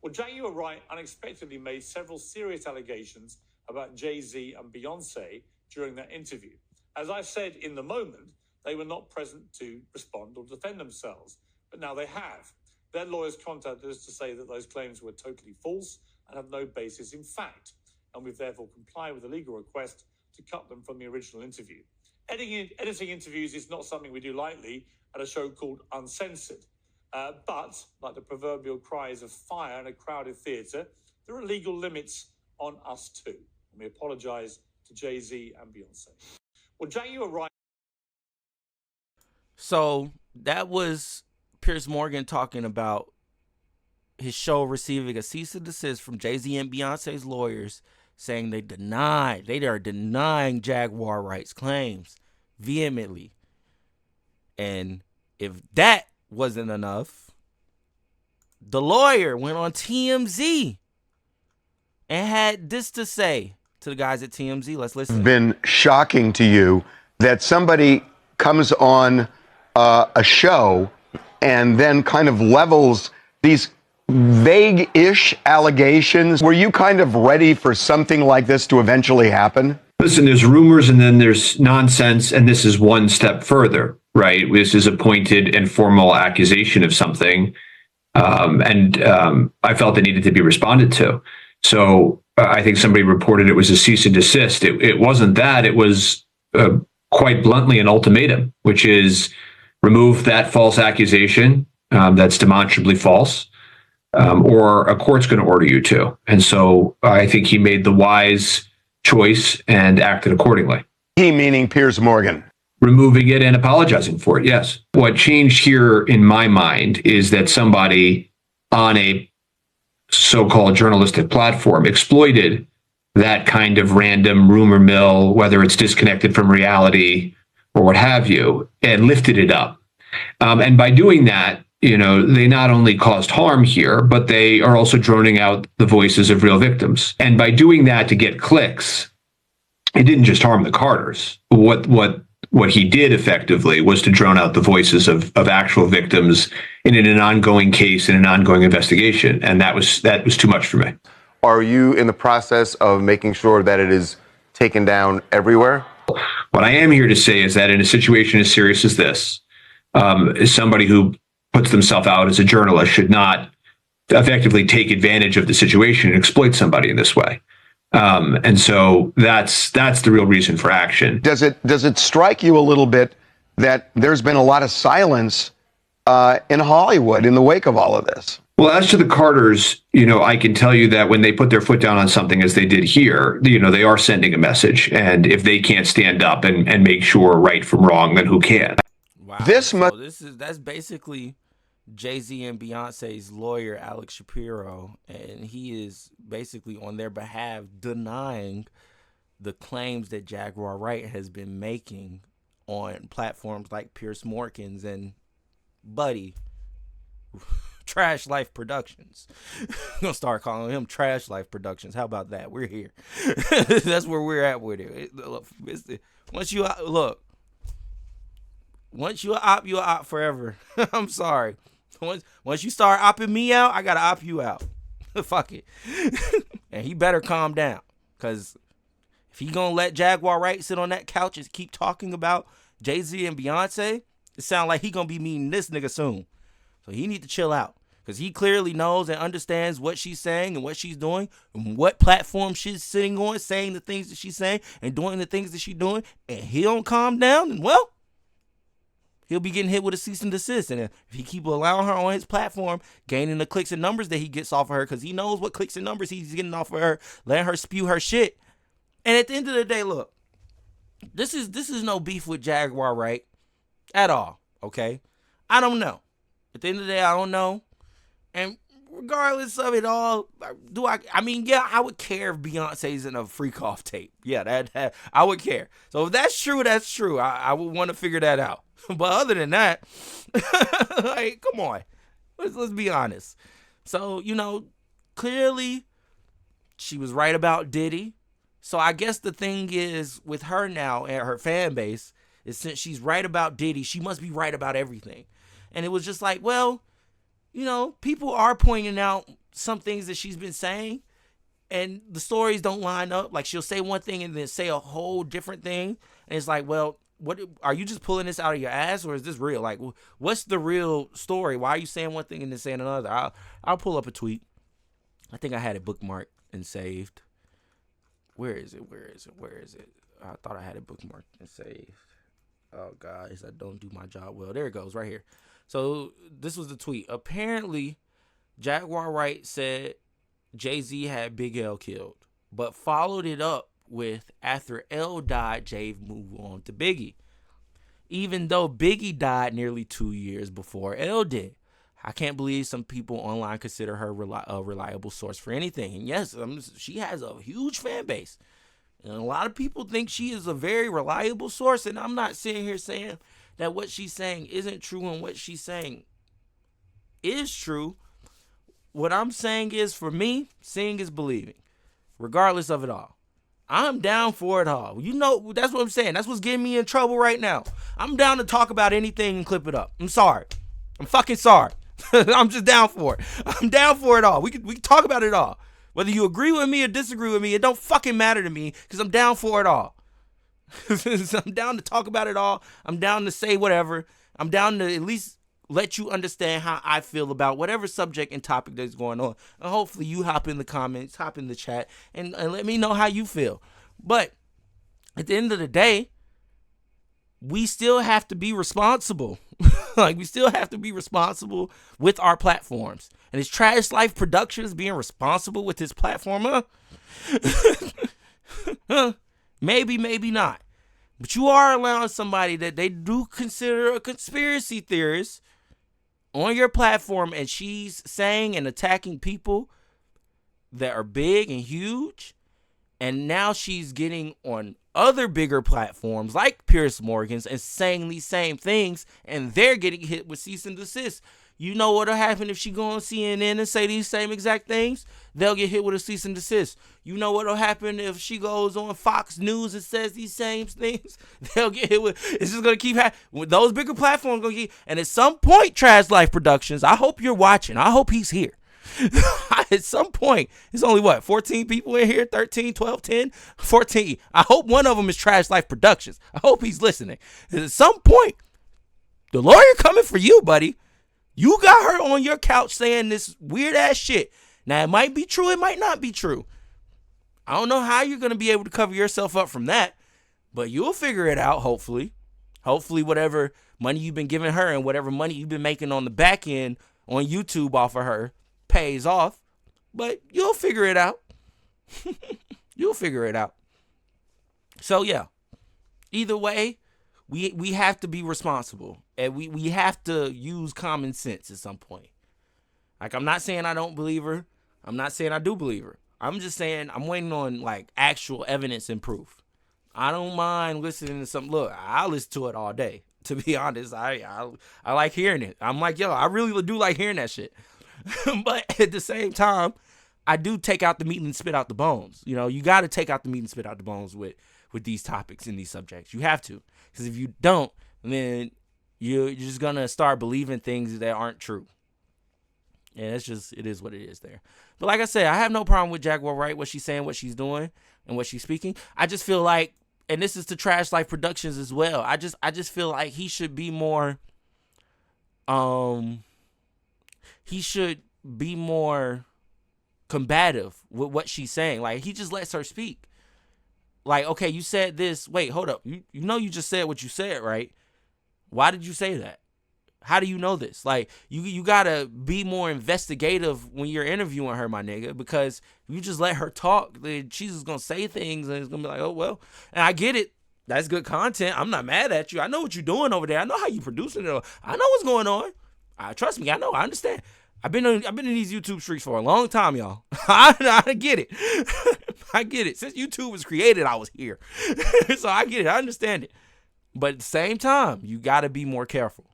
Well, Jaguar Wright unexpectedly made several serious allegations about Jay-Z and Beyonce during that interview. As I said in the moment, they were not present to respond or defend themselves, but now they have. Their lawyers contacted us to say that those claims were totally false and have no basis in fact, and we've therefore complied with the legal request to cut them from the original interview. Editing interviews is not something we do lightly at a show called Uncensored. But, like the proverbial cries of fire in a crowded theatre, there are legal limits on us too. And we apologise to Jay-Z and Beyonce. Well, Jaguar Wright. So that was Piers Morgan talking about his show receiving a cease and desist from Jay-Z and Beyonce's lawyers, saying they are denying Jaguar Wright's claims vehemently. And if that wasn't enough, the lawyer went on TMZ and had this to say to the guys at TMZ. Let's listen. It's been shocking to you that somebody comes on a show and then kind of levels these vague-ish allegations. Were you kind of ready for something like this to eventually happen? Listen, there's rumors and then there's nonsense, and this is one step further, right? This is a pointed and formal accusation of something, and I felt it needed to be responded to. So I think somebody reported it was a cease and desist. It wasn't that. It was quite bluntly an ultimatum, which is remove that false accusation that's demonstrably false, or a court's going to order you to. And so I think he made the wise choice and acted accordingly. He meaning Piers Morgan. Removing it and apologizing for it, yes. What changed here in my mind is that somebody on a so-called journalistic platform exploited that kind of random rumor mill, whether it's disconnected from reality or what have you, and lifted it up. And by doing that, they not only caused harm here, but they are also droning out the voices of real victims. And by doing that to get clicks, it didn't just harm the Carters. What he did effectively was to drone out the voices of actual victims in an ongoing case, in an ongoing investigation. And that was too much for me. Are you in the process of making sure that it is taken down everywhere? What I am here to say is that in a situation as serious as this, somebody who puts themselves out as a journalist should not effectively take advantage of the situation and exploit somebody in this way. And so that's the real reason for action. Does it strike you a little bit that there's been a lot of silence in Hollywood in the wake of all of this? Well, as to the Carters, I can tell you that when they put their foot down on something as they did here, they are sending a message. And if they can't stand up and make sure right from wrong, then who can? Wow. That's basically Jay-Z and Beyonce's lawyer, Alex Shapiro, and he is basically on their behalf denying the claims that Jaguar Wright has been making on platforms like Piers Morgan's and Buddy, Trash Life Productions. I'm gonna start calling him Trash Life Productions. How about that? We're here. That's where we're at with it. Once you opt forever. I'm sorry. Once you start opping me out, I gotta opt you out. Fuck it. And he better calm down, because if he gonna let Jaguar Wright sit on that couch and keep talking about Jay-Z and Beyonce, it sounds like he gonna be meeting this nigga soon. So he need to chill out, because he clearly knows and understands what she's saying and what she's doing and what platform she's sitting on, saying the things that she's saying and doing the things that she's doing, and he don't calm down, and well, he'll be getting hit with a cease and desist. And if he keep allowing her on his platform, gaining the clicks and numbers that he gets off of her, because he knows what clicks and numbers he's getting off of her, letting her spew her shit. And at the end of the day, look, this is no beef with Jaguar Wright at all, okay? I don't know. At the end of the day, I don't know. And regardless of it all, I would care if Beyonce's in a freak off tape. Yeah, that I would care. So if that's true, that's true. I would want to figure that out. But other than that, like, come on. Let's be honest. So, clearly she was right about Diddy. So I guess the thing is with her now and her fan base is, since she's right about Diddy, she must be right about everything. And it was just like, well, people are pointing out some things that she's been saying, and the stories don't line up. Like, she'll say one thing and then say a whole different thing, and it's like, well, what are you just pulling this out of your ass, or is this real? Like, what's the real story? Why are you saying one thing and then saying another? I'll pull up a tweet. I think I had it bookmarked and saved. Where is it? I thought I had it bookmarked and saved. Oh, guys, I don't do my job well. There it goes, right here. So this was the tweet. Apparently, Jaguar Wright said Jay-Z had Big L killed, but followed it up with, after L died, Jay moved on to Biggie, even though Biggie died nearly 2 years before L did. I can't believe some people online consider her a reliable source for anything. And yes, she has a huge fan base. And a lot of people think she is a very reliable source. And I'm not sitting here saying that what she's saying isn't true and what she's saying is true. What I'm saying is, for me, seeing is believing, regardless of it all. I'm down for it all. You know, that's what I'm saying. That's what's getting me in trouble right now. I'm down to talk about anything and clip it up. I'm sorry. I'm fucking sorry. I'm just down for it. I'm down for it all. We can talk about it all. Whether you agree with me or disagree with me, it don't fucking matter to me, because I'm down for it all. I'm down to talk about it all. I'm down to say whatever. I'm down to at least let you understand how I feel about whatever subject and topic that's going on. And hopefully you hop in the comments, hop in the chat, and let me know how you feel. But at the end of the day, we still have to be responsible. Like, we still have to be responsible with our platforms. And is Trash Life Productions being responsible with his platform? Maybe, maybe not. But you are allowing somebody that they do consider a conspiracy theorist on your platform, and she's saying and attacking people that are big and huge. And now she's getting on other bigger platforms like Piers Morgan's and saying these same things, and they're getting hit with cease and desist. You know what'll happen if she go on CNN and say these same exact things? They'll get hit with a cease and desist. You know what'll happen if she goes on Fox News and says these same things? They'll get hit with. It's just gonna keep happening. Those bigger platforms gonna get. And at some point, Trash Life Productions, I hope you're watching. I hope he's here. At some point, it's only 14 people in here, 13, 12, 10, 14. I hope one of them is Trash Life Productions. I hope he's listening. At some point, the lawyer coming for you, buddy. You got her on your couch saying this weird ass shit. Now, it might be true, it might not be true. I don't know how you're going to be able to cover yourself up from that, but you'll figure it out, hopefully. Hopefully, whatever money you've been giving her and whatever money you've been making on the back end on YouTube off of her pays off. But you'll figure it out. You'll figure it out. So, yeah. Either way, we have to be responsible. And we have to use common sense at some point. Like, I'm not saying I don't believe her. I'm not saying I do believe her. I'm just saying I'm waiting on, like, actual evidence and proof. I don't mind listening to something. Look, I listen to it all day. To be honest, I like hearing it. I'm like, yo, I really do like hearing that shit. But at the same time, I do take out the meat and spit out the bones. You know, you got to take out the meat and spit out the bones with these topics and these subjects. You have to. Because if you don't, then you're just going to start believing things that aren't true. And it is what it is there. But like I said, I have no problem with Jaguar Wright, what she's saying, what she's doing, and what she's speaking. I just feel like, and this is to Trash Life Productions as well, I just feel like he should be more, combative with what she's saying. Like, he just lets her speak. Like, okay, you said this. Wait, hold up. You know you just said what you said, right? Why did you say that? How do you know this? Like, you gotta be more investigative when you're interviewing her, my nigga, because if you just let her talk, then she's just gonna say things and it's gonna be like, oh, well. And I get it. That's good content. I'm not mad at you. I know what you're doing over there. I know how you producing it. I know what's going on. Trust me, I know. I understand. I've been in these YouTube streets for a long time, y'all. I get it. I get it. Since YouTube was created, I was here. So I get it. I understand it. But at the same time, you got to be more careful.